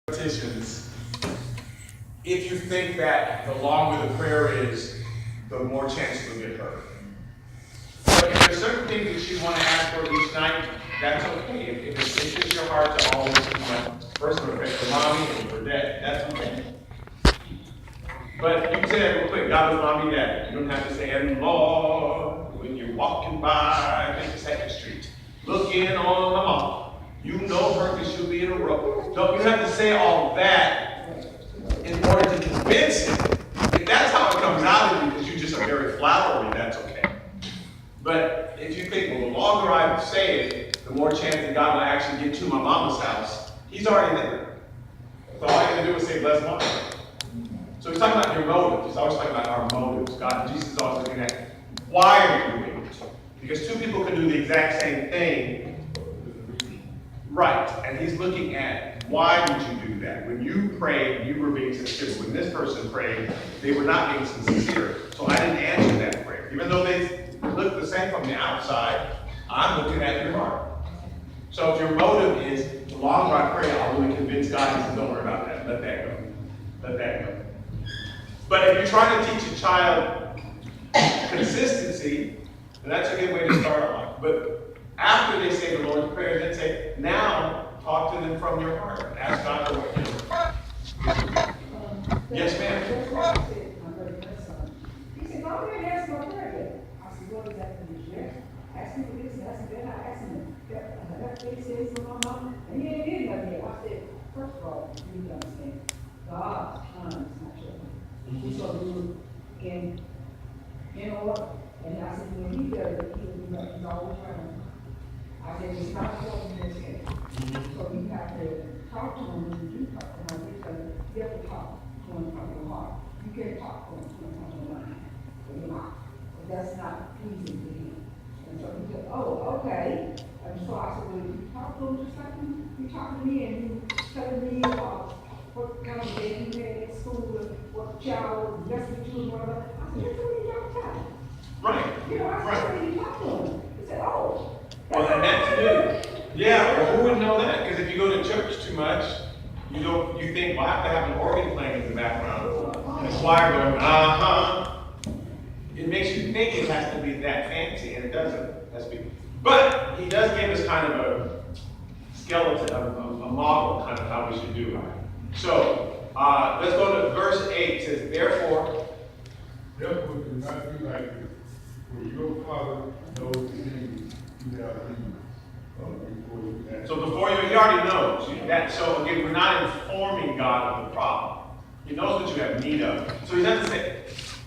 Petitions, if you think that the longer the prayer is, the more chance you'll get heard. But if there's certain things that you want to ask for each night, that's okay. If it's just your heart to always, first I'm going to pray for mommy and for dad, that's okay. But you can say that real quick, God was mommy, dad. You don't have to say, and Lord, when you're walking by 52nd Street, look in on the mom. You know her because she'll be in a row. Don't you have to say all that in order to convince him. If that's how it comes out of you, because you just are very flowery, that's okay. But if you think, well, the longer I say it, the more chance that God will actually get to my mama's house, he's already there. So all you have to do is say, bless mom. So he's talking about your motives. He's always talking about our motives. God, Jesus is always looking at, why are you doing it? Because two people can do the exact same thing. Right, and he's looking at, why did you do that? When you prayed, you were being sincere. When this person prayed, they were not being sincere. So I didn't answer that prayer. Even though they look the same from the outside, I'm looking at your heart. So if your motive is, the longer I pray, I'll really convince God, he says, don't worry about that. Let that go. Let that go. But if you're trying to teach a child consistency, then that's a good way to start off. But after they say the Lord's Prayer, then say, now talk to them from your heart. Ask God for what you do. Yes, ma'am. He said, "Go ahead and ask my prayer yet." I said, "What is that for this year?" Ask him for this, and ask him that. I asked him that he says to my mama, and he ain't did nothing yet. I said, first of all, you need to understand, God's time is not your time. He's going to do it in order. And I said, when he does it, he's always right. I said, it's not important in this case. So you have to talk to him when you do talk to him, because you have to talk to him from your heart. You can't talk to him from your mind, from your mouth. But that's not pleasing to him. And so he said, oh, okay. And so I said, well, you talk to him just like you talk to me, and you telling me about what kind of day you had at school, and what child was messing with you, and whatever. I said, that's what you talk to. Right. You know, I said, when you talk to him. He said, oh. Well, and that's good. Yeah, well, who would know that? Because if you go to church too much, you think, well, I have to have an organ playing in the background, and a choir going, It makes you think it has to be that fancy, and it doesn't. But he does give us kind of a skeleton, a model, kind of how we should do it. So, let's go to verse 8. It says, therefore, do not be like this, for your Father knows the things you have need before you ask. So before he already knows. So again, we're not informing God of the problem. He knows what you have need of. So he doesn't say,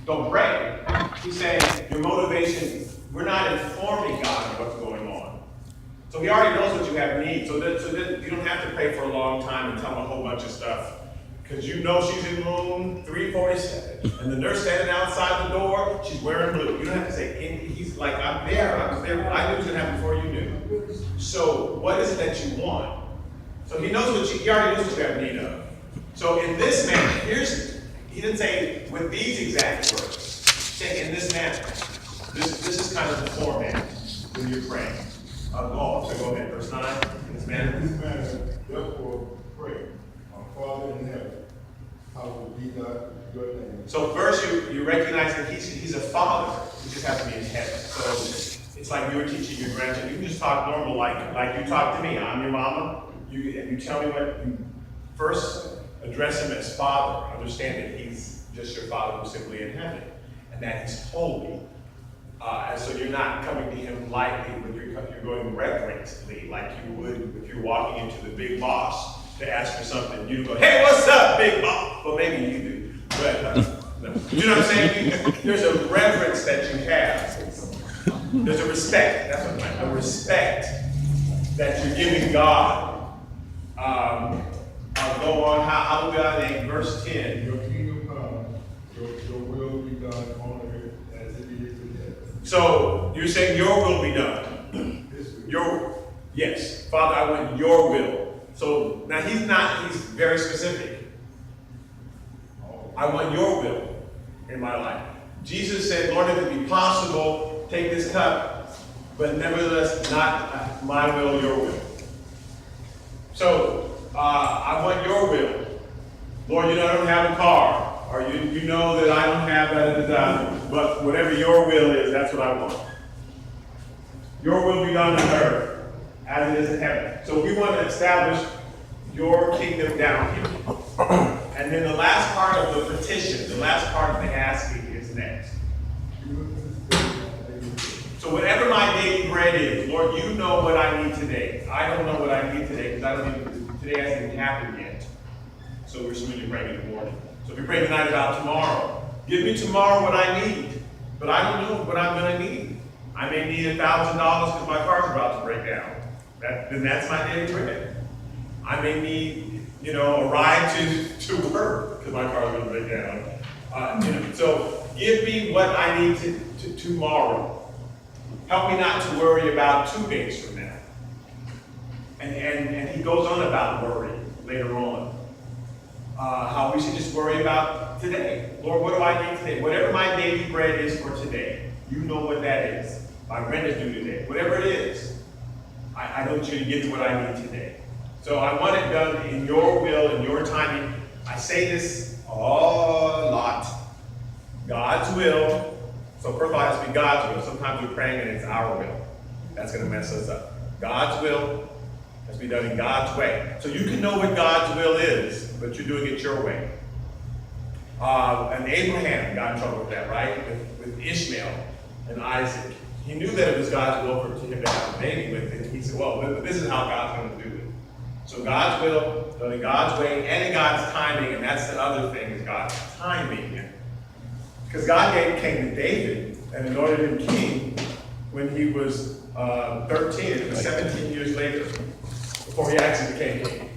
don't pray. He's saying your motivation, we're not informing God of what's going on. So he already knows what you have need. So that you don't have to pray for a long time and tell him a whole bunch of stuff. Because you know she's in room 347. And the nurse standing outside the door, she's wearing blue. You don't have to say, he's like, I'm there. I was there. I knew it was going to happen before you knew. So what is it that you want? So he knows he already knows what you have need of. So in this manner, he didn't say with these exact words. Say in this manner. This is kind of the format when you're praying. So go ahead, verse 9. In this manner. In this manner, therefore, pray. Our Father in heaven, hallowed be your name. So first you recognize that he's a father. He just has to be in heaven. So it's like you were teaching your grandchildren. You can just talk normal like you talk to me. I'm your mama. You tell me what you first address him as Father. Understand that he's just your Father who's simply in heaven. And that he's holy. And so you're not coming to him lightly, but you're going reverently, like you would if you're walking into the big boss to ask for something. You go, hey, what's up, big boss? Well, maybe you do. But no. You know what I'm saying? There's a reverence that you have. There's a respect. That's what I'm saying. A respect that you're giving God. I'll go on. Hallelujah. In verse 10. Your kingdom come, your will be done on earth as it is in heaven. So you're saying your will be done. Yes, Father, I want your will. So now he's very specific. I want your will in my life. Jesus said, Lord, if it be possible, take this cup, but nevertheless, not my will, your will. So I want your will. Lord, you know I don't have a car, or you know that I don't have that, but whatever your will is, that's what I want. Your will be done on earth as it is in heaven. So we want to establish your kingdom down here. And then the last part of the petition, the last part of the asking is next. So whatever my daily bread is, Lord, you know what I need today. I don't know what I need today because today hasn't even happened yet. So we're supposed to pray in the morning. So we pray tonight about tomorrow. Give me tomorrow what I need, but I don't know what I'm going to need. I may need $1,000 because my car's about to break down. Then that's my daily bread. I may need, a ride to work because my car's going to break down. So give me what I need to tomorrow. Help me not to worry about 2 days from now. And he goes on about worry later on. How we should just worry about today. Lord, what do I need today? Whatever my daily bread is for today, you know what that is. My rent is due today. Whatever it is, I want you to give me what I need today. So I want it done in your will, in your timing. I say this a lot. God's will. So first of all, it has to be God's will. Sometimes we're praying and it's our will. That's going to mess us up. God's will has to be done in God's way. So you can know what God's will is, but you're doing it your way. And Abraham got in trouble with that, right? With Ishmael and Isaac. He knew that it was God's will for him to have a baby with it. He said, well, this is how God's going to do it. So God's will, done in God's way, and in God's timing, and that's the other thing, is God's timing. Because God came to David and anointed him king when he was 13. It was 17 years later before he actually became king.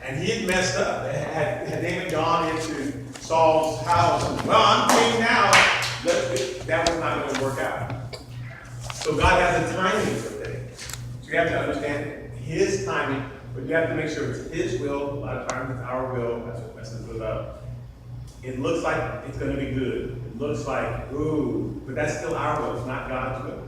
And he had messed up. Had David gone into Saul's house and, well, I'm king now, that was not going to work out. So God has a timing for things. So you have to understand his timing, but you have to make sure it's his will. A lot of times it's our will. That's what messes it up. It looks like it's going to be good. It looks like, ooh, but that's still our will. It's not God's will.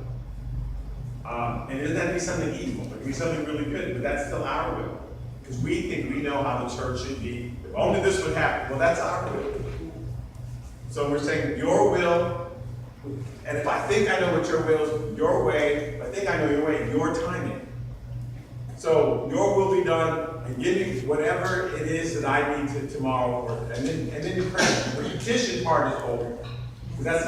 And it doesn't have to be something evil. It can be something really good, but that's still our will. Because we think we know how the church should be. If only this would happen. Well, that's our will. So we're saying your will, and if I think I know what your will is, your way, if I think I know your way, your timing. So your will be done, and give me whatever it is that I need to tomorrow, and then you pray. The petition part is over. Because that's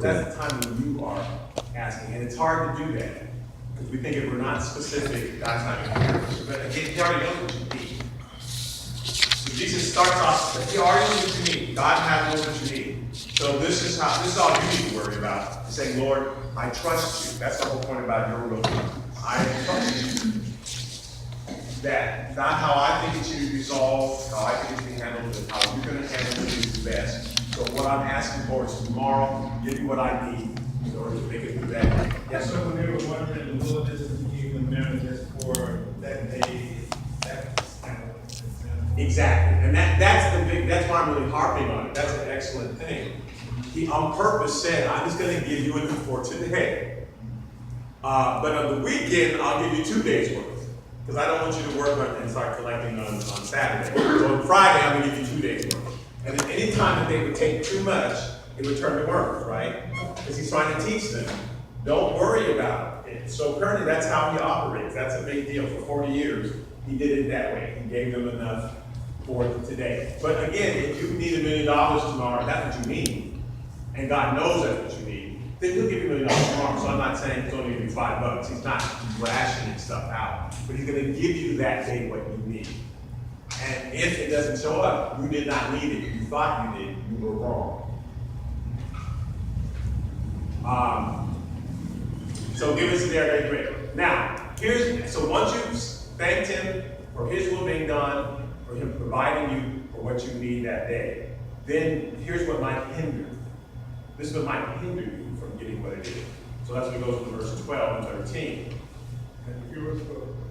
that's the time when you are asking. And it's hard to do that. Because we think if we're not specific, God's not going to hear us. But again, he already knows what you need. So Jesus starts off, he already knows what you need. God knows what you need. So this is all you need to worry about. He's saying, Lord, I trust you. That's the whole point about your will. I trust you. That not how I think it should be resolved, how I think it should be handled, but how you're going to handle it is the best. So what I'm asking for is tomorrow, give me what I need in order to make it through that day. Yes, So sir. when they were wondering, the wilderness is the manna just for that day, that's kind of an example. Exactly. And that's why I'm really harping on it. That's an excellent thing. He on purpose said, I'm just going to give you enough for today. But on the weekend, I'll give you 2 days worth. Because I don't want you to work on and start collecting on Saturday. So on Friday, I'm going to give you 2 days worth. And then any time that they would take too much, it would turn to work, right? Because he's trying to teach them. Don't worry about it. So apparently that's how he operates. That's a big deal. For 40 years, he did it that way. He gave them enough for today. But again, if you need $1 million tomorrow, that's what you need. And God knows that's what you need. Then he'll give you $1 million tomorrow. So I'm not saying it's only going to be $5. He's not rationing stuff out. But he's going to give you that day what you need. And if it doesn't show up, you did not need it. You thought you did. You were wrong. So give us their day bread. Now, so once you've thanked him for his will being done, for him providing you for what you need that day, then here's what might hinder. This is what might hinder you from getting what it is. So that's what goes to verses 12 and 13. And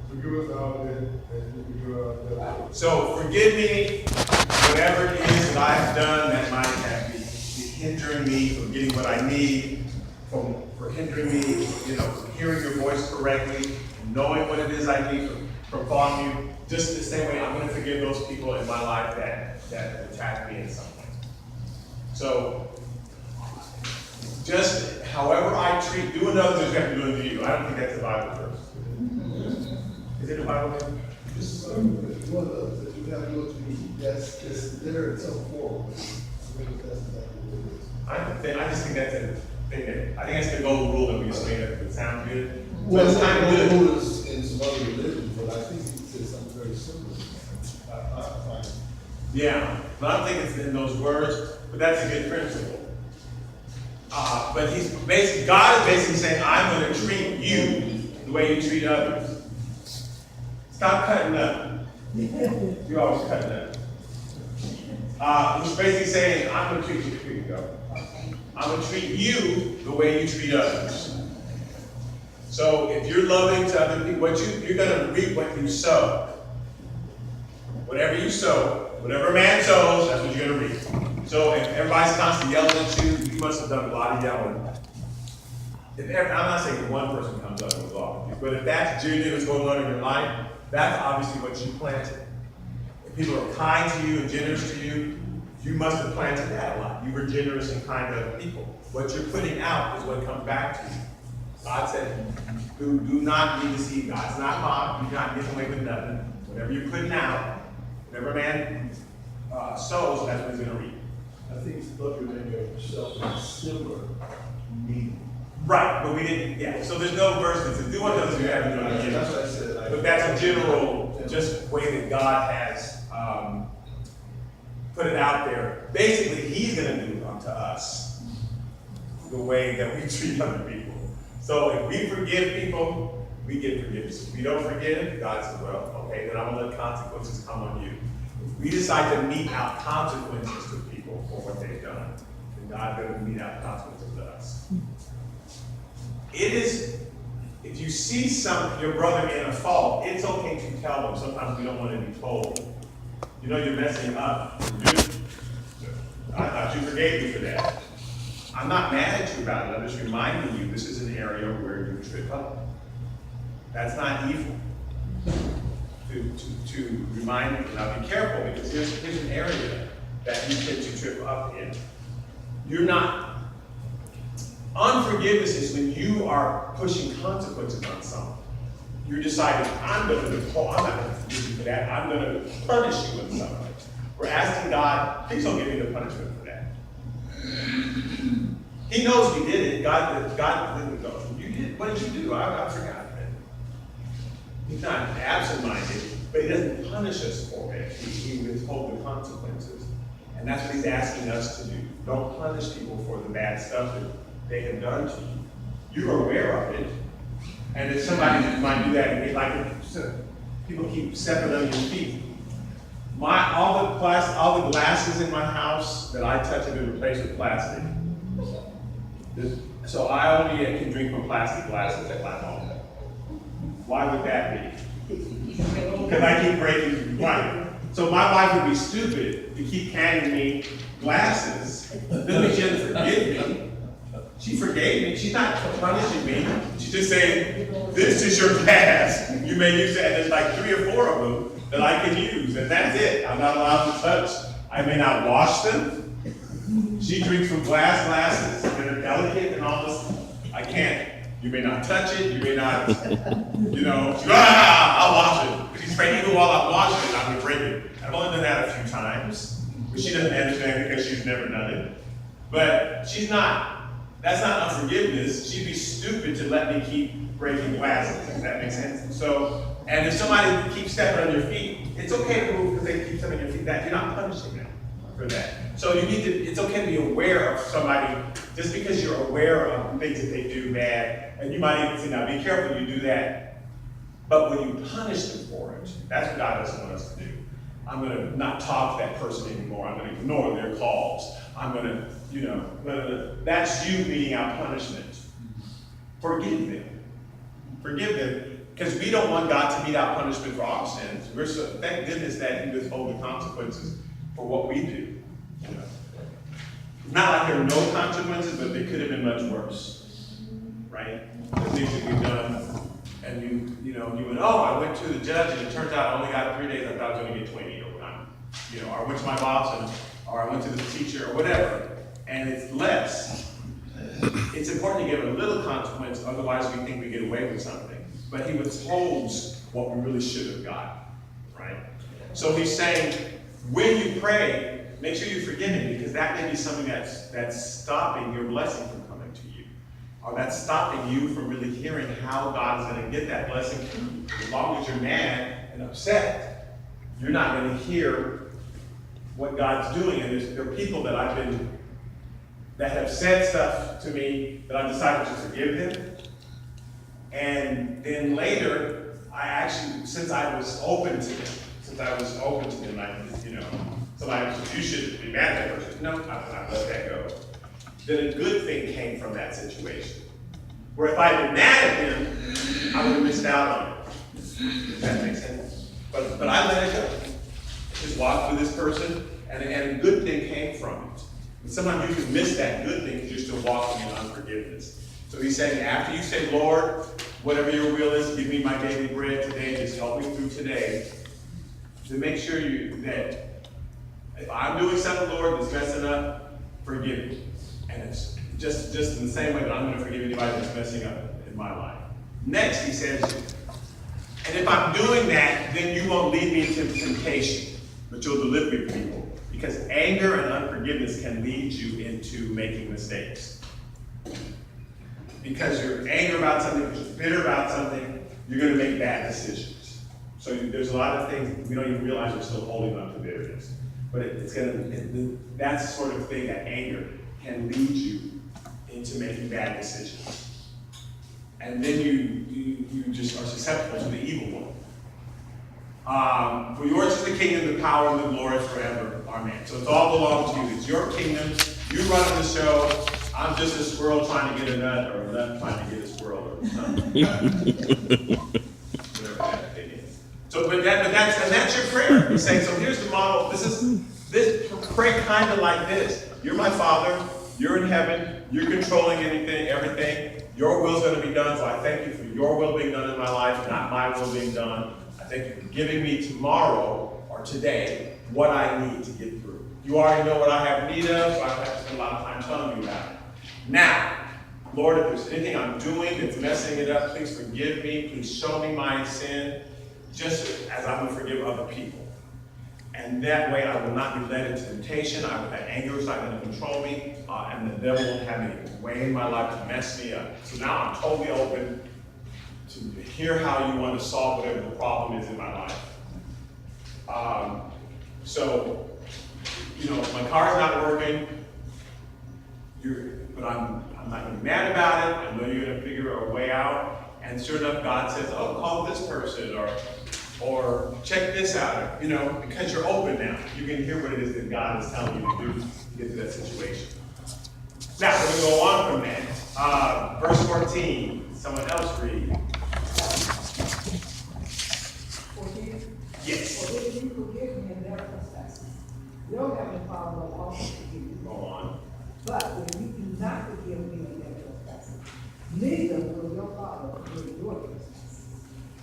forgive us our debt, as we forgive our debtors. So forgive me whatever it is that I've done that might have been hindering me from getting what I need, for hindering me, from hearing your voice correctly, knowing what it is I need, from following you, just the same way I'm gonna forgive those people in my life that attack me in some way. So, just however I treat, do unto others as you have to do unto you. I don't think that's the Bible verse. Is it the Bible verse? This is one of those that you have to go to me. Yes, it's there in some form. I think that's exactly what it is. I just think that's a thing that, I think that's the golden rule that we just made up. It sounds good. But Well, it's kind of good. rules in some other religions, but I think he said something very similar. I find it. Yeah, but I don't think it's in those words, but that's a good principle. But he's basically, God is basically saying, I'm going to treat you the way you treat others. Stop cutting up. You're always cutting up. He's basically saying, I'm going to treat you, here you go. I'm going to treat you the way you treat others. So if you're loving to other people, you're going to reap what you sow. Whatever you sow, whatever a man sows, that's what you're going to reap. So if everybody's constantly yelling at you, you must have done a lot of yelling. I'm not saying one person comes up and goes off with you, but if that's genuine what's going on in your life, that's obviously what you planted. If people are kind to you and generous to you, you must have planted that a lot. You were generous and kind to other people. What you're putting out is what comes back to you. God said, do not be deceived. God's not mocked. You're not getting away with nothing. Whatever you're putting out, whatever man sows, that's what he's going to reap. I think love your neighbor yourself is similar meaning. Right, but we didn't, yeah. So there's no verse that says, do unto others as you have to do unto you. That's what I said. But that's a general, just way that God has put it out there. Basically, he's going to do unto us the way that we treat other people. So if we forgive people, we get forgiveness. If we don't forgive, God says, well, okay, then I'm going to let consequences come on you. If we decide to mete out consequences to people for what they've done, then God's going to mete out consequences to us. It is, if you see your brother in a fault, it's okay to tell them. Sometimes we don't want to be told. You know you're messing up. I thought you forgave me for that. I'm not mad at you about it. I'm just reminding you this is an area where you trip up. That's not evil. To remind you, now be careful because here's an area that you tend to trip up in. You're not. Unforgiveness is when you are pushing consequences on someone. You're deciding, I'm not going to forgive you for that. I'm going to punish you in some way. We're asking God, please don't give me the punishment for that. He knows we did it. God didn't go. You did. What did you do? I forgot it. He's not absent-minded, but he doesn't punish us for it. He withholds the consequences. And that's what he's asking us to do. Don't punish people for the bad stuff that they have done to you. You're aware of it. And if somebody might do that, and people keep stepping on your feet. All the glasses in my house that I touch have been replaced with plastic. So I only can drink from plastic glasses at my home. Why would that be? Because I keep breaking one. So my wife would be stupid to keep handing me glasses. Doesn't mean she doesn't forgive me. She forgave me. She's not punishing me. She's just saying, this is your glass. You may use it. And there's like 3 or 4 of them that I can use. And that's it. I'm not allowed to touch. I may not wash them. She drinks from glass glasses. They're delicate and all this. I can't. You may not touch it. You may not, I'll wash it. She's afraid even while I'm washing it, I'm going to break it. I've only done that a few times. But she doesn't understand because she's never done it. But she's not. That's not unforgiveness. She'd be stupid to let me keep breaking glasses, if that makes sense. So, and if somebody keeps stepping on your feet, it's okay to move because they keep stepping on your feet. That you're not punishing them for that. So it's okay to be aware of somebody, just because you're aware of things that they do bad, and you might even say, now be careful you do that. But when you punish them for it, that's what God doesn't want us to do. I'm going to not talk to that person anymore. I'm going to ignore their calls. I'm going to, that's you meting out punishment. Forgive them. Forgive them. Because we don't want God to mete out punishment for our sins. We're so, thank goodness that he withholds the consequences for what we do. It's not like there are no consequences, but they could have been much worse. Right? The things that we've done and you went, oh, I went to the judge and it turns out I only got 3 days, I thought I was gonna get 20, or or I went to my boss or I went to the teacher or whatever, and it's less. It's important to give it a little consequence, otherwise we think we get away with something. But he withholds what we really should have got, right? So he's saying, when you pray, make sure you forgive him, because that may be something that's stopping your blessing from coming to you. Or that's stopping you from really hearing how God is going to get that blessing to you. As long as you're mad and upset, you're not going to hear what God's doing. And there are people that have said stuff to me that I decided to forgive them. And then later, I actually, since I was open to them, somebody said, you should be mad at that person. No, I let that go. Then a good thing came from that situation. Where if I had been mad at him, I would have missed out on it. Does that make sense? But I let it go. Just walked with this person, and a good thing came from it. And sometimes you can miss that good thing because you're still walking in unforgiveness. So he's saying, after you say, Lord, whatever your will is, give me my daily bread today, just help me through today, to make sure that if I'm doing something, Lord, that's messing up, forgive me. And it's just in the same way that I'm going to forgive anybody that's messing up in my life. Next, he says, and if I'm doing that, then you won't lead me into temptation, but you'll deliver me from evil. Because anger and unforgiveness can lead you into making mistakes. Because you're angry about something, because you're bitter about something, you're going to make bad decisions. So there's a lot of things we don't even realize we're still holding on to bitterness. But that's the sort of thing, that anger can lead you into making bad decisions. And then you just are susceptible to the evil one. For yours is the kingdom, the power, and the glory forever. Amen. So it's all belongs to you. It's your kingdom. You run the show. I'm just a squirrel trying to get a nut, or a nut trying to get a squirrel, or something. Whatever that thing is. So, but that's your prayer. You're saying, so here's the model. This pray kind of like this. You're my Father. You're in heaven. You're controlling everything. Your will's going to be done. So I thank you for your will being done in my life, not my will being done. I thank you for giving me tomorrow or today what I need to get through. You already know what I have need of, so I don't have to spend a lot of time telling you about it. Now, Lord, if there's anything I'm doing that's messing it up, please forgive me. Please show me my sin, just as I would forgive other people. And that way I will not be led into temptation. That anger is not going to control me, and the devil won't have any way in my life to mess me up. So now I'm totally open to hear how you want to solve whatever the problem is in my life. So, my car's not working, but I'm not going to be mad about it. I know you're going to figure a way out. And sure enough, God says, oh, call this person, or check this out, because you're open now. You can hear what it is that God is telling you to do to get to that situation. Now, we're going to go on from that. Verse 14, someone else read. 14? Yes. For if you forgive me their trespasses, your heavenly Father will also forgive you. Go on. But if you do not forgive me their trespasses, neither will your Father forgive your trespasses.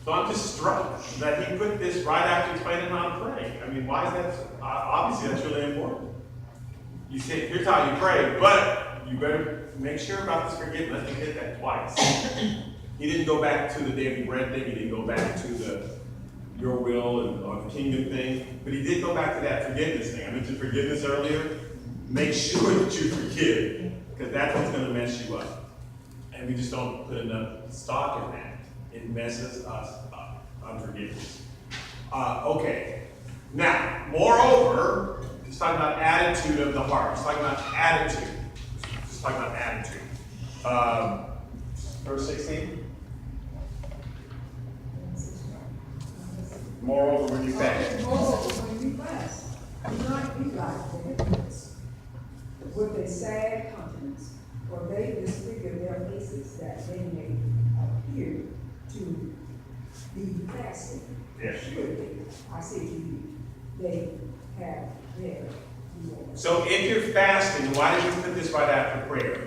So I'm just struck that he put this right after explaining how to pray. I mean, why is that? Obviously, that's really important. You say, here's how you pray, but you better make sure about this forgiveness. He did that twice. He didn't go back to the daily bread thing. He didn't go back to your will or the kingdom thing. But he did go back to that forgiveness thing. I mentioned forgiveness earlier. Make sure that you forgive, because that's what's going to mess you up. And we just don't put enough stock in that. It messes us up. Unforgiveness. Okay. Now, moreover, it's talking about attitude of the heart. It's talking about attitude. It's talking about attitude. Verse 16. Moreover, when you fast. Moreover, when you fast, do not be like the hypocrites, with a sad countenance, for they disfigure their faces, that they may appear to be fasting. Yes. Surely, I say to you, they have their reward. So if you're fasting, why did you put this right after prayer?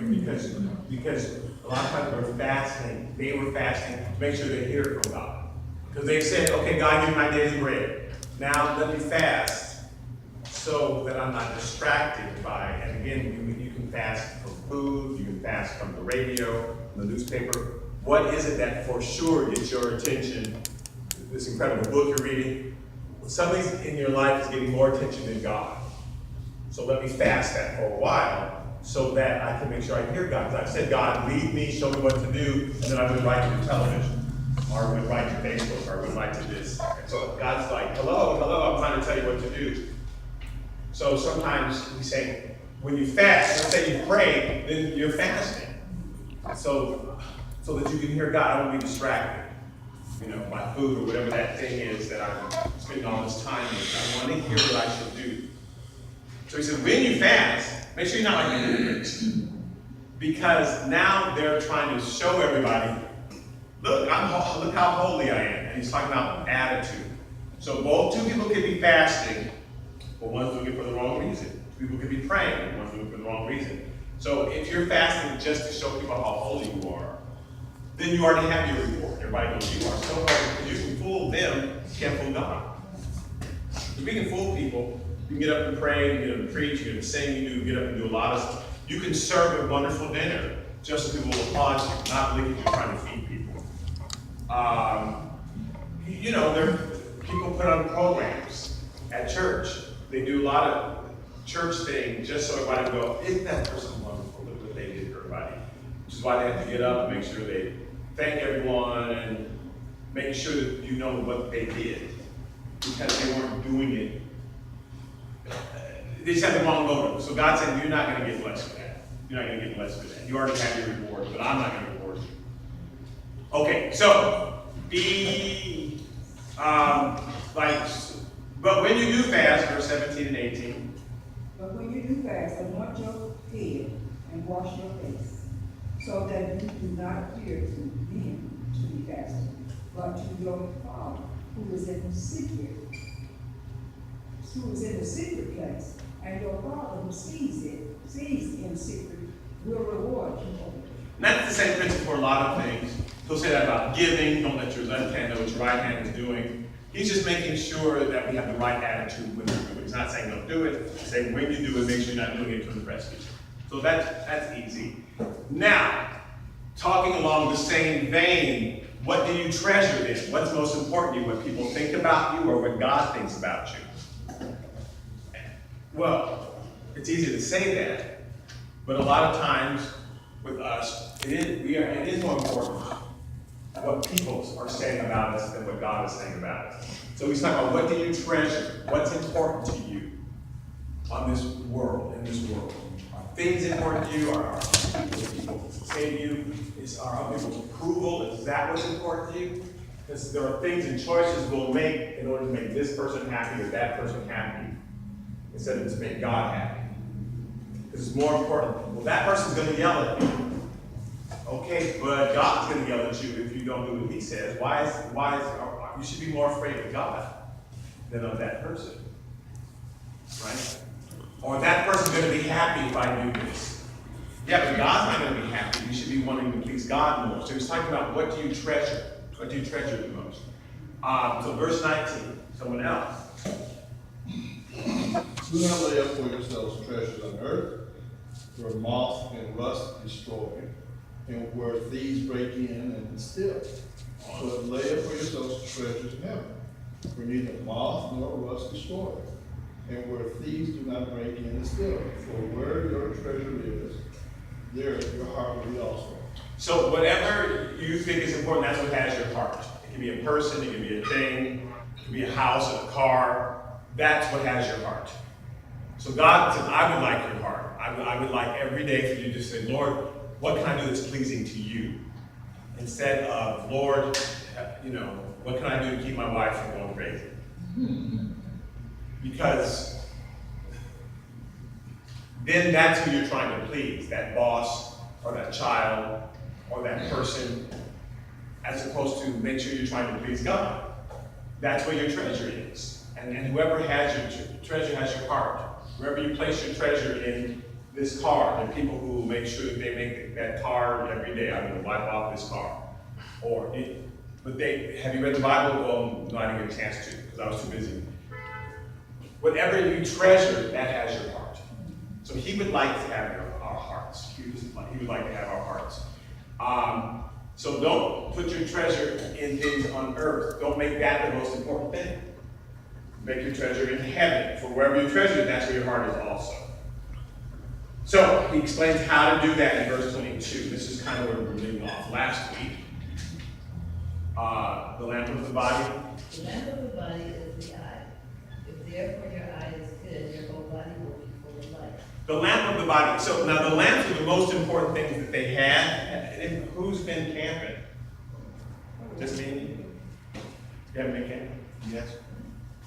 Because a lot of times we're fasting, they were fasting to make sure they hear it from God. Because they said, okay, God, give me my daily bread. Now let me fast so that I'm not distracted by, and again, you can fast from food, you can fast from the radio, from the newspaper. What is it that for sure gets your attention? This incredible book you're reading. Something in your life is getting more attention than God. So let me fast that for a while so that I can make sure I hear God. Because I've said, God, lead me, show me what to do, and then I would write to the television, or I would write to Facebook, or I would write to this. And so God's like, hello, I'm trying to tell you what to do. So sometimes we say, when you fast, let's say you pray, then you're fasting. So that you can hear God, I don't be distracted, by food or whatever that thing is that I'm spending all this time with. I want to hear what I should do. So he said, when you fast, make sure you're not like hypocrites. Because now they're trying to show everybody, look how holy I am. And he's talking about attitude. So both two people could be fasting, but one's doing it for the wrong reason. Two people could be praying, but one's doing it for the wrong reason. So if you're fasting just to show people how holy you are, then you already have your reward. Everybody knows you are so holy. You can fool them, you can't fool God. If we can fool people, you can get up and pray, you can get up and preach, you can sing, you can get up and do a lot of stuff. You can serve a wonderful dinner just so people will applaud you, not believe you're trying to feed people. People put on programs at church. They do a lot of church things just so everybody will go, isn't that person wonderful? Look what they did for everybody. Which is why they have to get up and make sure they thank everyone and make sure that you know what they did. Because they weren't doing it. They just had the wrong motive. So God said, you're not going to get blessed for that. You're not going to get blessed for that. You already have your reward, but I'm not going to reward you. Okay, so but when you do fast, verse 17 and 18. But when you do fast, anoint your head and wash your face, so that you do not appear to men to be fasting, but to your Father who is in the secret, place, and your Father who sees in secret, will reward you openly. And that's the same principle for a lot of things. He'll say that about giving. Don't let your left hand know what your right hand is doing. He's just making sure that we have the right attitude when we do it. He's not saying don't do it. He's saying when you do it, make sure you're not doing it to impress people. So that's easy. Now, talking along the same vein, what do you treasure then? What's most important to you? What people think about you or what God thinks about you? Well, it's easy to say that, but a lot of times with us, it is more important what people are saying about us than what God is saying about us. So he's talking about what do you treasure? What's important to you on this world, in this world? Are things important to you? Are people say to you? Are other people's approval? Is that what's important to you? Because there are things and choices we'll make in order to make this person happy or that person happy, instead of just make God happy. Because it's more important. Well, that person's going to yell at me. Okay, but God's going to yell at you if you don't do what he says. You should be more afraid of God than of that person. Right? Or that person's going to be happy if I do this. Yeah, but God's not going to be happy. You should be wanting to please God more. So he's talking about what do you treasure? What do you treasure the most? So verse 19, someone else. Do not lay up for yourselves treasures on earth, where moth and rust destroy, and where thieves break in and steal. But lay up for yourselves treasures in heaven, where neither moth nor rust destroy, and where thieves do not break in and steal. For where your treasure is, there your heart will be also. So whatever you think is important, that's what has your heart. It can be a person, it can be a thing, it can be a house, a car. That's what has your heart. So God said, I would like your heart. I would like every day for you to say, Lord, what can I do that's pleasing to you? Instead of, Lord, what can I do to keep my wife from going crazy? Because then that's who you're trying to please, that boss or that child or that person, as opposed to make sure you're trying to please God. That's where your treasure is. And whoever has your treasure has your heart. Wherever you place your treasure in, this car. There are people who make sure that they make that car every day. I'm gonna wipe off this car. Have you read the Bible? Well, no, I didn't get a chance to, because I was too busy. Whatever you treasure, that has your heart. So he would like to have our hearts. He would like to have our hearts. So don't put your treasure in things on earth. Don't make that the most important thing. Make your treasure in heaven. For wherever you treasure, that's where your heart is also. So he explains how to do that in verse 22. This is kind of where we were leaving off last week. The lamp of the body. The lamp of the body is the eye. If therefore your eye is good, your whole body will be full of light. The lamp of the body. So now the lamps are the most important things that they had. And who's been camping? Just me? You haven't been camping? Yes.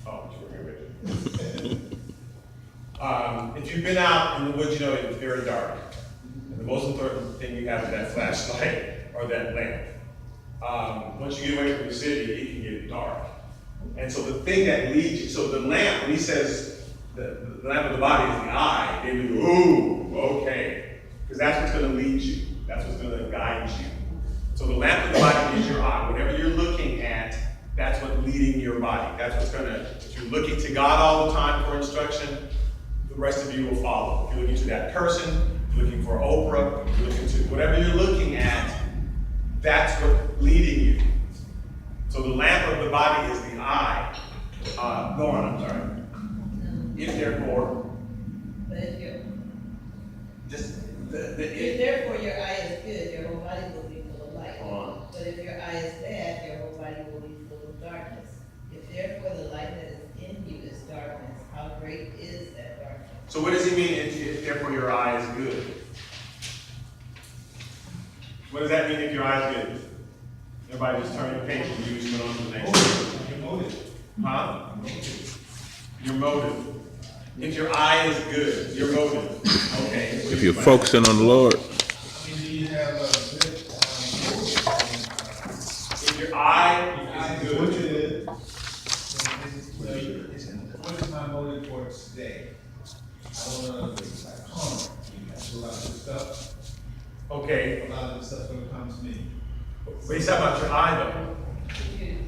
Oh, sure, Richard. If you've been out in the woods, you know it's very dark. And the most important thing you have is that flashlight or that lamp. Once you get away from the city, it can get dark. And so the thing that leads you, so the lamp, when he says the lamp of the body is the eye, they do, ooh, okay. Because that's what's going to lead you. That's what's going to guide you. So the lamp of the body is your eye. Whatever you're looking at, that's what's leading your body. That's what's going to, if you're looking to God all the time for instruction, the rest of you will follow. If you're looking to that person, if you're looking for Oprah, if you're looking to whatever you're looking at, that's what's leading you. So the lamp of the body is the eye. Go on, I'm sorry. If therefore, But if your just the if therefore your eye is good, your whole body will be full of light. Hold on. But if your eye is bad, your whole body will be full of darkness. If therefore the light that is in you is darkness, how great is that darkness? So what does he mean if therefore your eye is good? What does that mean if your eye is good? Everybody just turn your page and use it on to the next. Your motive. Huh? Your motive. If your eye is good, your motive. Okay. If you're focusing on the Lord. I mean, you have a good, If your eye is what good. it is. What is my motive for today? I don't want to be like carnal. That's a lot of this stuff. Okay. A lot of the stuff gonna come to me. But he's talking about your eye though.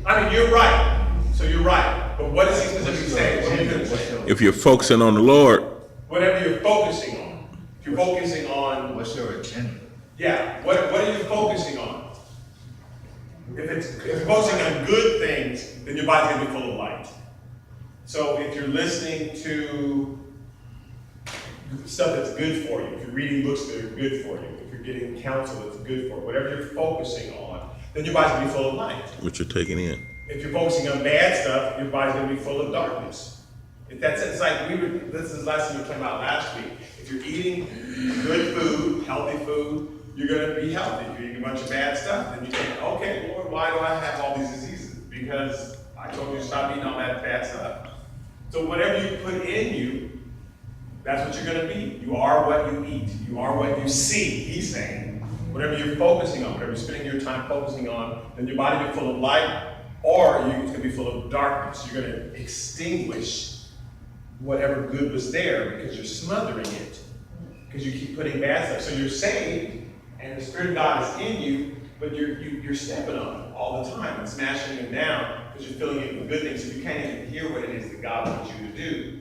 I mean, you're right. So you're right. But what does he specifically say? What are you going to say? If you're focusing on the Lord. Whatever you're focusing on. If you're focusing on, What's your agenda? yeah, what are you focusing on? If you're focusing on good things, then your body's going to be full of light. So if you're listening to stuff that's good for you, if you're reading books that are good for you, if you're getting counsel that's good for you, whatever you're focusing on, then your body's going to be full of light. What you're taking in. If you're focusing on bad stuff, your body's going to be full of darkness. If that's it's like this is the lesson we were talking about last week. If you're eating good food, healthy food, you're going to be healthy. If you're eating a bunch of bad stuff, then you think, okay, Lord, why do I have all these diseases? Because I told you to stop eating all that bad stuff. So whatever you put in you, that's what you're going to be. You are what you eat. You are what you see, he's saying. Whatever you're focusing on, whatever you're spending your time focusing on, then your body will be full of light, or it's going to be full of darkness. You're going to extinguish whatever good was there because you're smothering it, because you keep putting bad stuff. So you're saved, and the Spirit of God is in you, but you're stepping on it all the time and smashing them down because you're filling it with good things. So you can't even hear what it is that God wants you to do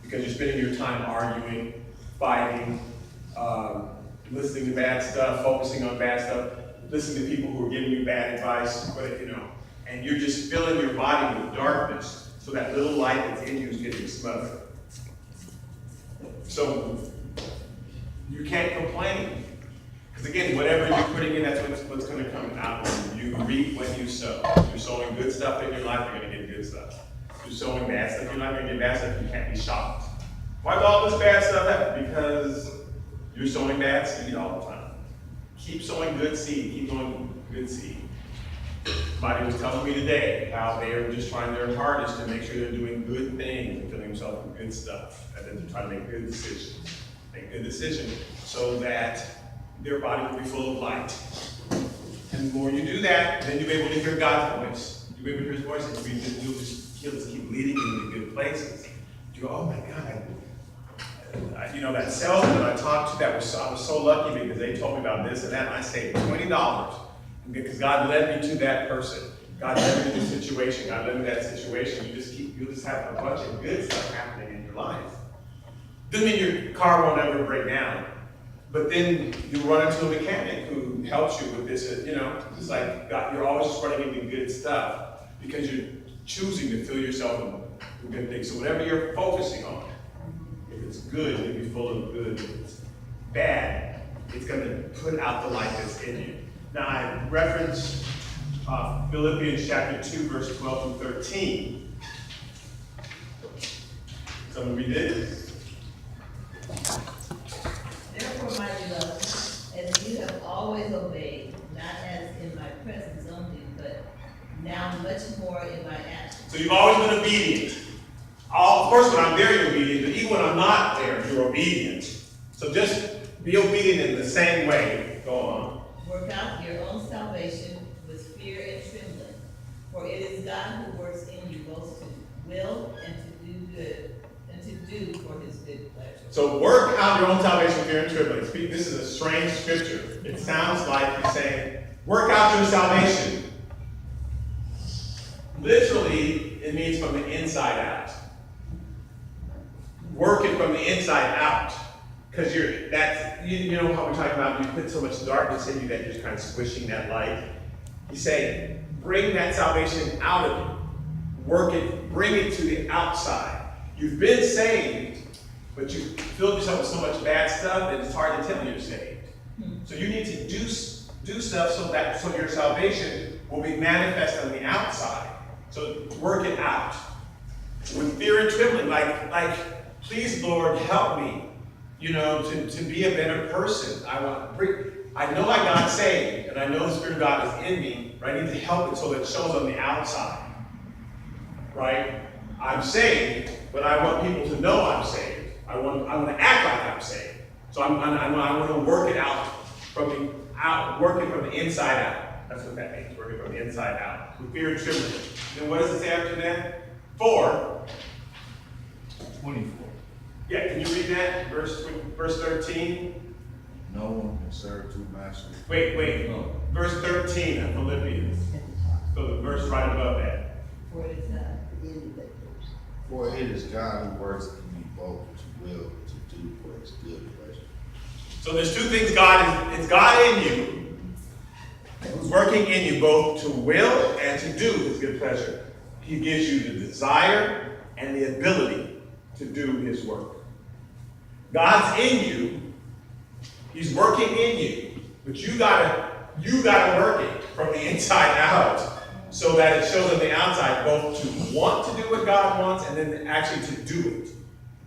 because you're spending your time arguing, fighting, listening to bad stuff, focusing on bad stuff, listening to people who are giving you bad advice, and you're just filling your body with darkness, so that little light that's in you is getting smothered. So you can't complain, because again, whatever you're putting in, that's what's going to come out. You reap when you sow. If you're sowing good stuff in your life, you're going to get good stuff. If you're sowing bad stuff in your life, you're going to get bad stuff. You can't be shocked. Why does all this bad stuff happen? Because you're sowing bad seed all the time. Keep sowing good seed. Keep sowing good seed. Somebody was telling me today how they are just trying their hardest to make sure they're doing good things and filling themselves with good stuff. And then they're trying to make good decisions. Make good decisions so that their body will be full of light. And the more you do that, then you'll be able to hear God's voice. You'll be able to hear his voice, and he'll just keep leading you into good places. You go, oh my God, You know, that salesman I talked to, I was so lucky because they told me about this and that, and I saved $20 because God led me to that person. God led me to the situation. God led me to that situation. You just have a bunch of good stuff happening in your life. Doesn't mean your car won't ever break down, but then you run into a mechanic who helps you with this. You know, it's like God, you're always just running into good stuff because you're choosing to fill yourself with good things. So whatever you're focusing on, if it's good, you'll be full of good. If it's bad, it's going to put out the light that's in you. Now, I referenced Philippians chapter 2, verse 12 through 13. Someone read it? Therefore, my beloved, as you have always obeyed, not as in my presence only, but now much more in my absence. So you've always been obedient. Of course, when I'm there, you're obedient, but even when I'm not there, you're obedient. So just be obedient in the same way. Go on. Work out your own salvation with fear and trembling, for it is God who works in you both to will and to do good, and to do for his good pleasure. So work out your own salvation with fear and trembling. This is a strange scripture. It sounds like he's saying, work out your salvation. Literally, it means from the inside out. Work it from the inside out. Because you know how we're talking about, you put so much darkness in you that you're just kind of squishing that light. He's saying, bring that salvation out of you. Work it, bring it to the outside. You've been saved, but you filled yourself with so much bad stuff that it's hard to tell you're saved. So you need to do stuff so your salvation will be manifest on the outside. So work it out with fear and trembling, like please, Lord, help me, you know, to be a better person. I know I got saved, and I know the Spirit of God is in me, but I need to help it so that it shows on the outside, right? I'm saved, but I want people to know I'm saved. I want to act like I'm saved. So I want to work it out working from the inside out. That's what that means, working from the inside out. With fear and trembling. Then what does it say after that? 24. Yeah, can you read that? Verse 13. No one can serve two masters. Wait. No. Verse 13 of Philippians. So the verse right above that. For it is God. For it is God who works in you both to will to do for his good pleasure. So there's two things it's God in you, who's working in you both to will and to do his good pleasure. He gives you the desire and the ability to do his work. God's in you, he's working in you, but you gotta work it from the inside out so that it shows on the outside both to want to do what God wants and then actually to do it. So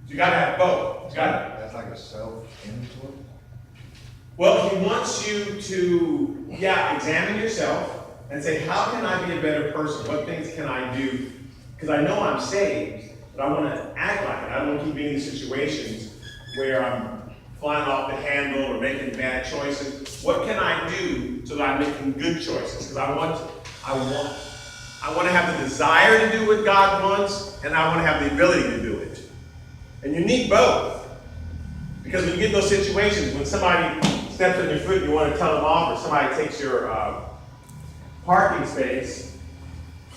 you gotta have both. That's like a self-inventory. Well, he wants you to, examine yourself and say, how can I be a better person? What things can I do? Because I know I'm saved, but I want to act like it. I don't want to keep being in situations where I'm flying off the handle or making bad choices. What can I do so that I'm making good choices? Because I want to have the desire to do what God wants, and I want to have the ability to do it. And you need both. Because when you get in those situations, when somebody steps on your foot and you want to tell them off, or somebody takes your parking space,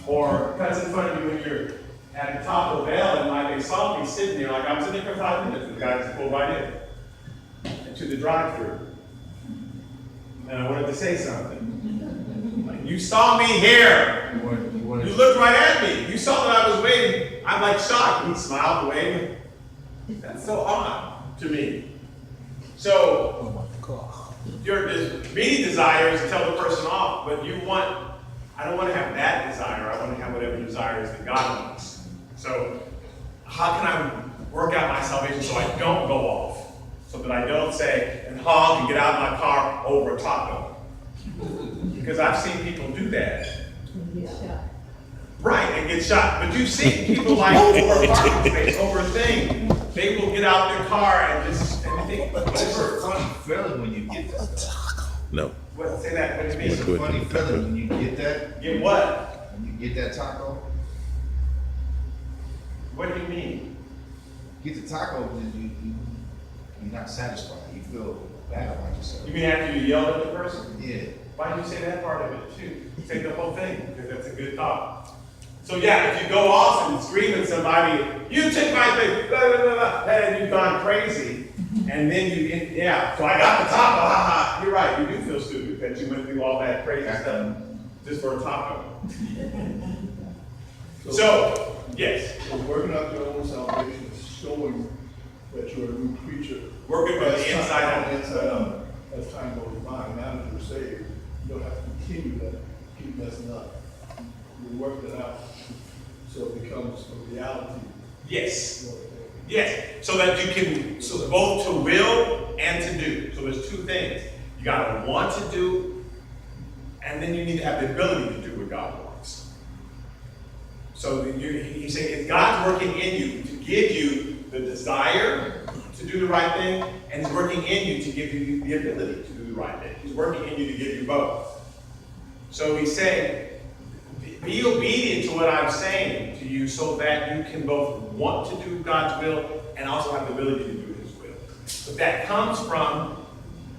or cuts in front of you when you're at the Taco Bell, and like they saw me sitting there, like I was sitting there for 5 minutes, and the guy just pulled right in into the drive-thru. And I wanted to say something. Like, you saw me here. You looked right at me. You saw that I was waiting. I'm like shocked. He smiled away. That's so odd to me. So, your immediate desire is to tell the person off, but I don't want to have that desire. I want to have whatever desire is that God wants. So, how can I work out my salvation so I don't go off? So that I don't say and honk and get out of my car over a taco. Because I've seen people do that. Right, and get shot. But you've seen people like over a parking space, over a thing. They will get out their car and just think, It's a funny feeling when you get that stuff. No. What, say that, what do you It's mean? a funny feeling when you get that. Get what? When you get that taco. What do you mean? Get the taco, then you're not satisfied, you feel bad about yourself. You mean after you yelled at the person? Yeah. Why did you say that part of it too? Say the whole thing, because that's a good thought. So yeah, if you go off and scream at somebody, you took my thing, blah, blah, blah, blah, and you've gone crazy, and then so I got the taco, ha ha. You're right, you do feel stupid that you went through all that crazy stuff just for a taco. So, yes, So working out your own salvation is showing that you're a new creature. working from the inside out. Inside out. As time goes by, now that you're saved, you don't have to continue that, keep messing up. You work it out, so it becomes a reality. Yes. Yes, so that you can, so both to will and to do. So there's two things. You gotta want to do, and then you need to have the ability to do what God wants. So he's saying if God's working in you to give you the desire to do the right thing, and he's working in you to give you the ability to do the right thing. He's working in you to give you both. So he's saying, be obedient to what I'm saying to you so that you can both want to do God's will and also have the ability to do his will. But that comes from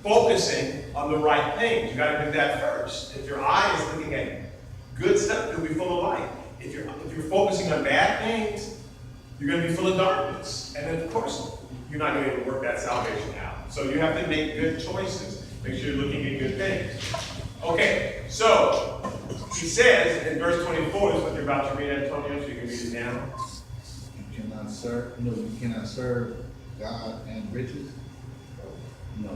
focusing on the right things. You gotta do that first. If your eye is looking at good stuff, you'll be full of light. If you're focusing on bad things, you're gonna be full of darkness. And then of course, you're not gonna be able to work that salvation out. So you have to make good choices. Make sure you're looking at good things. Okay, so he says in verse 24, this is what you're about to read, Antonio, so you can read it now. You cannot serve God and riches. No.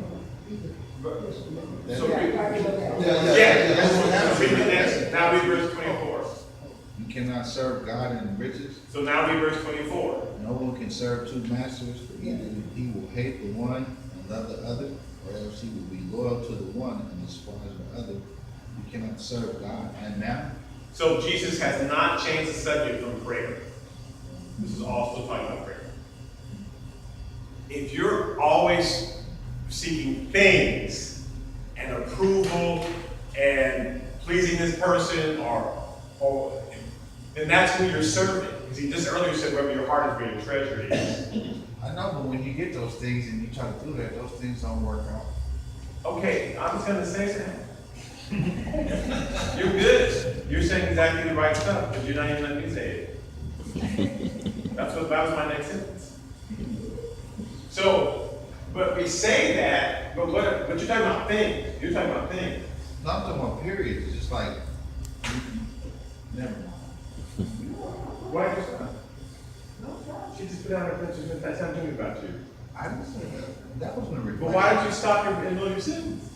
So read, Yeah. so read the next, now read verse 24. You cannot serve God and riches. So now read verse 24. No one can serve two masters, for either he will hate the one and love the other, or else he will be loyal to the one and despise the other. You cannot serve God and mammon. So Jesus has not changed the subject from prayer. This is all still talking about prayer. If you're always seeking things and approval and pleasing this person or then that's who you're serving. Because he just earlier said wherever your heart is where your treasure is. I know, but when you get those things and you try to do that, those things don't work out. Okay, I was gonna say that. You're good. You're saying exactly the right stuff, but you're not even letting me say it. That was my next sentence. So, but we say that, but you're talking about things. You're talking about things. No, I'm talking about periods. It's just like, never mind. Why just she just put out her pictures, that's not thinking about you. I didn't say that. That wasn't a But reflection. why don't you stop in the middle of your sentence?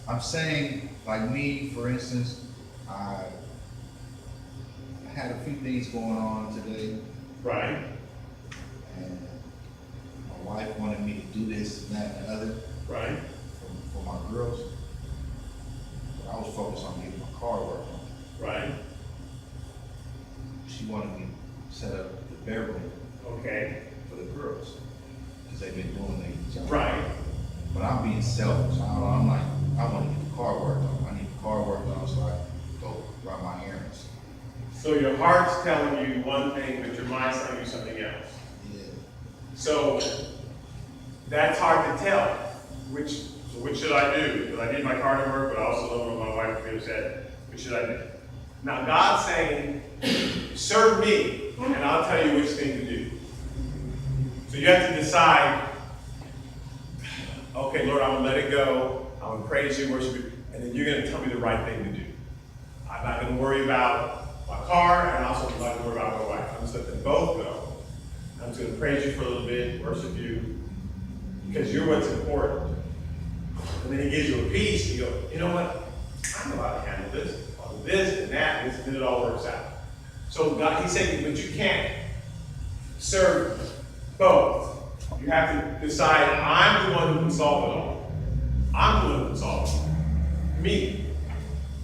I'm saying, like me, for instance, I had a few things going on today, Right. and my wife wanted me to do this and that and the other Right. for my girls. But I was focused on getting my car worked on. Right. She wanted me to set up the bedroom Okay. for the girls, because they've been doing their job. Right. But I'm being selfish. I'm like, I want to get the car worked on. I need the car worked on so I can go run my errands. So your heart's telling you one thing, but your mind's telling you something else. Yeah. So that's hard to tell. Which should I do? Because I need my car to work, but I also don't want my wife to be upset. Which should I do? Now God's saying, serve me, and I'll tell you which thing to do. So you have to decide, okay, Lord, I'm gonna let it go. I'm gonna praise you, worship you, and then you're gonna tell me the right thing to do. I'm not gonna worry about my car, and also I'm not gonna worry about my wife. I'm just gonna let them both go. I'm just gonna praise you for a little bit, worship you, because you're what's important. And then he gives you a peace, and you go, you know what? I know how to handle this. I'll do this and that, and then it all works out. So God, he's saying, but you can't serve both. You have to decide, I'm the one who can solve it all. I'm the one who can solve it. Me.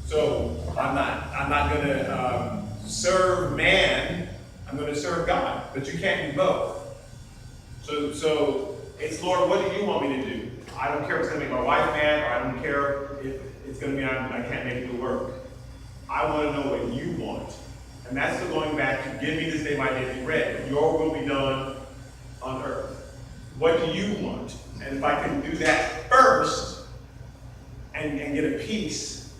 So I'm not gonna serve man, I'm gonna serve God. But you can't do both. So it's, Lord, what do you want me to do? I don't care if it's gonna make my wife mad, or I don't care if it's gonna mean I can't make it work. I wanna know what you want. And that's the going back to give me this day my daily bread. Your will be done on earth. What do you want? And if I can do that first and get a peace,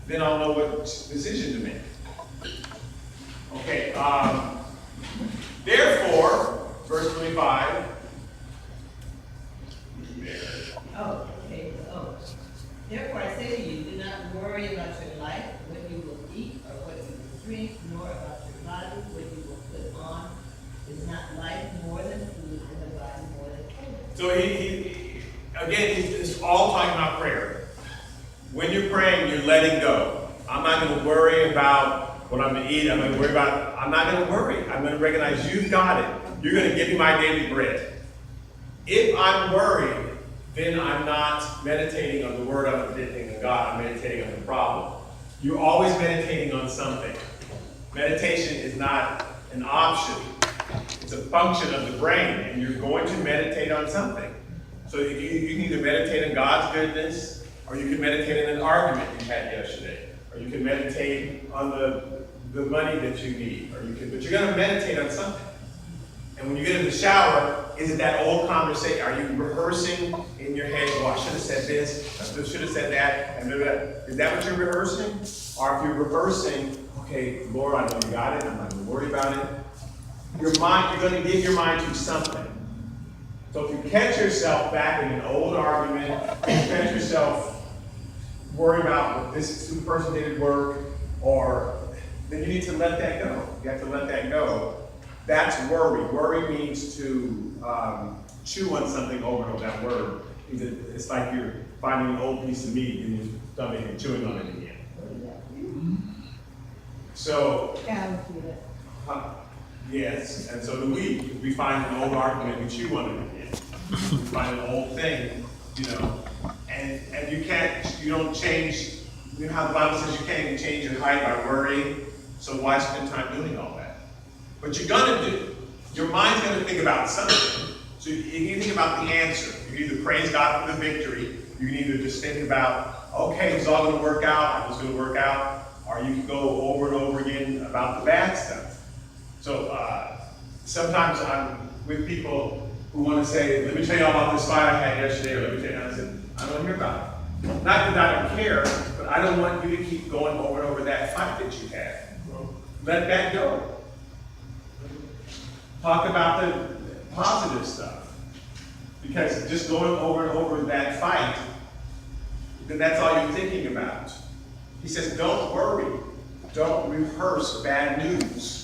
then I'll know what decision to make. Okay, therefore, verse 25. Oh, okay, oh. Therefore I say to you, do not worry about your life, what you will eat, or what you will drink, nor about your body, what you will put on. Is not life more than food, and the body more than clothing? So he's all talking about prayer. When you're praying, you're letting go. I'm not going to worry about what I'm going to eat. I'm not going to worry. I'm going to recognize you've got it. You're going to give me my daily bread. If I'm worried, then I'm not meditating on the word, I'm meditating on God, I'm meditating on the problem. You're always meditating on something. Meditation is not an option. It's a function of the brain, and you're going to meditate on something. So you can either meditate on God's goodness, or you can meditate on an argument you had yesterday, or you can meditate on the money that you need, but you're going to meditate on something. And when you get in the shower, is it that old conversation? Are you rehearsing in your head, well, I should have said this, I should have said that, and blah, blah, blah. Is that what you're rehearsing? Or if you're rehearsing, okay, Lord, I know you got it, I'm not going to worry about it. Your mind, you're going to give your mind to something. So if you catch yourself back in an old argument, if you catch yourself worrying about what this person did at work, or then you need to let that go. You have to let that go. That's worry. Worry means to chew on something over and over. That word, it's like you're finding an old piece of meat in your stomach and chewing on it again. So, yes, and so do we. If we find an old argument, we chew on it again. We find an old thing, and you don't change, you know how the Bible says you can't even change your height by worrying, so why spend time doing all that? What you're gonna do, your mind's gonna think about something. So you can think about the answer. You can either praise God for the victory, you can either just think about, okay, it's all gonna work out, it's gonna work out, or you can go over and over again about the bad stuff. So sometimes I'm with people who want to say, let me tell you all about this fight I had yesterday, or let me tell you, and I said, I don't want to hear about it. Not that I don't care, but I don't want you to keep going over and over that fight that you had. Let that go. Talk about the positive stuff. Because just going over and over that fight, then that's all you're thinking about. He says, don't worry. Don't rehearse bad news.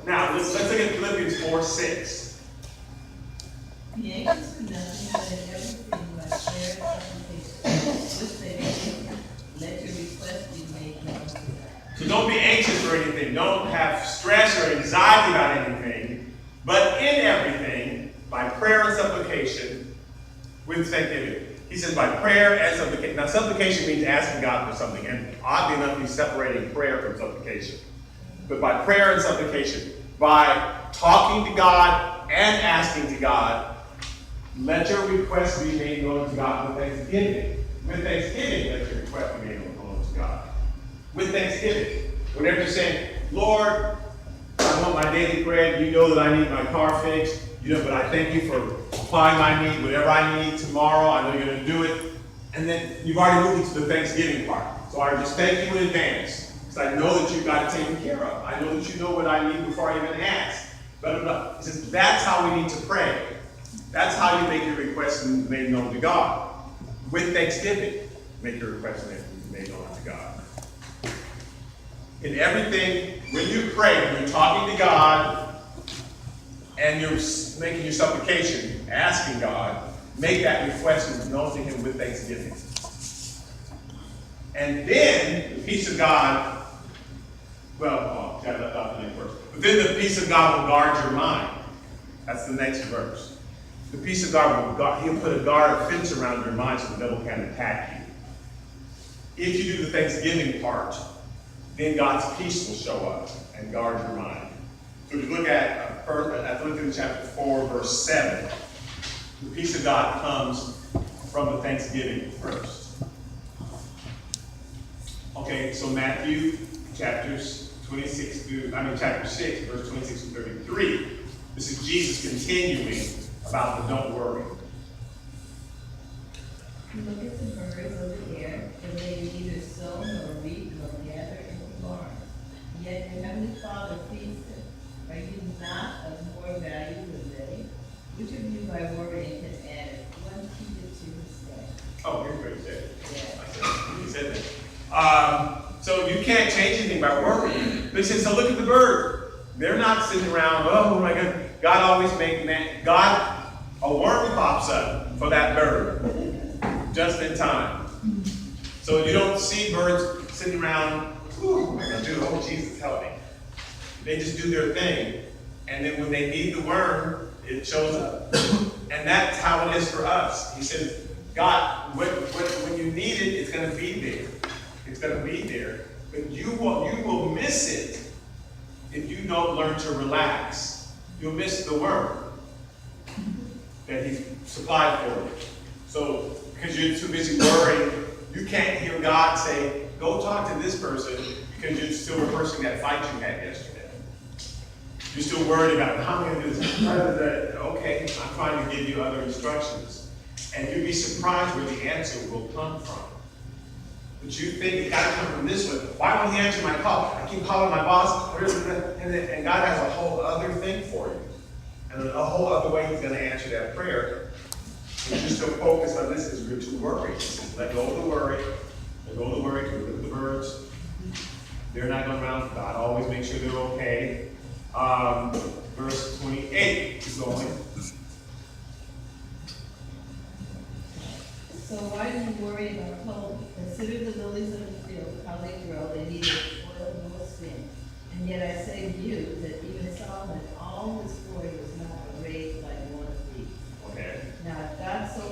Now, let's look at Philippians 4:6. Be anxious for nothing, but in everything by prayer and supplication, with thanksgiving, let your requests be made known to God. So don't be anxious for anything. Don't have stress or anxiety about anything. But in everything, by prayer and supplication, with thanksgiving. He says by prayer and supplication. Now, supplication means asking God for something. And oddly enough, he's separating prayer from supplication. But by prayer and supplication, by talking to God and asking to God, let your requests be made known to God with thanksgiving. With thanksgiving, let your request be made known to God. With thanksgiving. Whenever you're saying, Lord, I want my daily bread, you know that I need my car fixed, but I thank you for supplying my need, whatever I need tomorrow, I know you're going to do it. And then you've already moved into the thanksgiving part. So I just thank you in advance. Because I know that you've got it taken care of. I know that you know what I need before I even ask. Blah, blah, blah. He says, that's how we need to pray. That's how you make your requests made known to God. With thanksgiving, make your requests made known to God. In everything, when you pray, when you're talking to God, and you're making your supplication, asking God, make that request known to Him with thanksgiving. And then the peace of God, got left off the next verse. But then the peace of God will guard your mind. That's the next verse. The peace of God will guard, He'll put a guard, a fence around your mind so the devil can't attack you. If you do the thanksgiving part, then God's peace will show up and guard your mind. So if you look at Philippians chapter 4, verse 7, the peace of God comes from the thanksgiving first. Okay, so Matthew chapter 6, verse 26 to 33. This is Jesus continuing about the don't worry. Look at the birds of the air, for they neither sow nor reap nor gather into barns, yet your heavenly Father feeds them. Are you not of more value than they? Which of you by worrying can add one cubit to his stature? Oh, here's what he said. Yeah. He said that. So you can't change anything by worrying. But he said, so look at the bird. They're not sitting around, oh my God. God always makes man. God, a worm pops up for that bird just in time. So you don't see birds sitting around, ooh, what am I gonna do? Oh, Jesus, help me. They just do their thing. And then when they need the worm, it shows up. And that's how it is for us. He says, God, when you need it, it's going to be there. It's going to be there. But you will miss it if you don't learn to relax. You'll miss the worm that He's supplied for you. So, because you're too busy worrying, you can't hear God say, go talk to this person, because you're still rehearsing that fight you had yesterday. You're still worried about how am I going to do this? Okay, I'm trying to give you other instructions. And you'd be surprised where the answer will come from. But you think it's got to come from this way. Why won't He answer my call? I keep calling my boss. And God has a whole other thing for you. And a whole other way He's going to answer that prayer. If you're still focused on this, is you're too worried. He says, let go of the worry. Let go of the worry. Look at the birds. They're not going around. God always makes sure they're okay. Verse 28 is going. So why do you worry about clothing? Consider the lilies of the field, how they grow, they neither toil nor spin. And yet I say to you that even Solomon, all his glory was not arrayed like one of these. Okay. Now if God so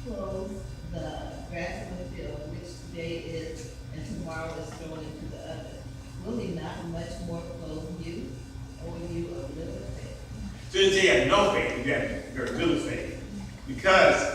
clothes the grass of the field, which today is and tomorrow is thrown into the oven, will He not much more clothe you, O you of little faith? So you have no faith, you have very little faith. Because